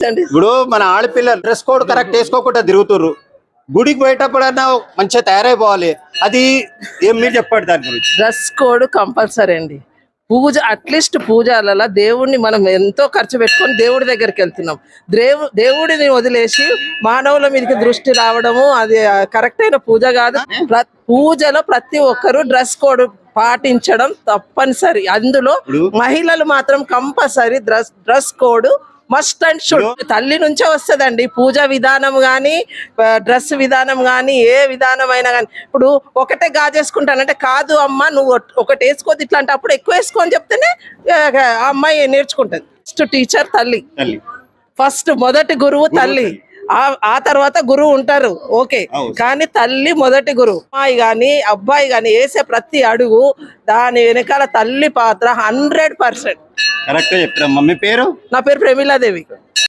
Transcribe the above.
ఇప్పుడు మన ఆడపిల్లలు డ్రెస్ కోడ్ కరెక్ట్ వేసుకోకుండా తిరుగుతుర్రు. గుడికి పోయేటప్పుడన్నా మంచిగా తయారైపోవాలి. అది ఏం మీరు చెప్పండి దాని గురించి. డ్రెస్ కోడ్ కంపల్సరీ అండి. పూజ అట్లీస్ట్ పూజలలో దేవుడిని మనం ఎంతో ఖర్చు పెట్టుకొని దేవుడి దగ్గరికి వెళ్తున్నాం. దేవుడిని వదిలేసి మానవుల మీదకి దృష్టి రావడము అది కరెక్ట్ అయిన పూజ కాదు. పూజలో ప్రతి ఒక్కరు డ్రెస్ కోడ్ పాటించడం తప్పనిసరి. అందులో మహిళలు మాత్రం compulsory dress code must and should. తల్లి నుంచే వస్తుందండి పూజ విధానం గాని, డ్రెస్ విధానం గాని, ఏ విధానమైనా గాని. ఇప్పుడు ఒకటే గాజేసుకుంటానంటే కాదు అమ్మ నువ్వు ఒకటి వేసుకోవద్దు ఇట్లా అంటే అప్పుడు ఎక్కువ వేసుకో అని చెప్తేనే ఆ అమ్మాయి నేర్చుకుంటది. ఫస్ట్ టీచర్ తల్లి, ఫస్ట్ మొదటి గురువు తల్లి. ఆ తర్వాత గురువు ఉంటారు ఓకే, కానీ తల్లి మొదటి గురువు. అమ్మాయి గాని అబ్బాయి గాని వేసే ప్రతి అడుగు దాని వెనకాల తల్లి పాత్ర 100%. కరెక్ట్ చెప్పారమ్మా. మీ పేరు? నా పేరు ప్రమీలాదేవి.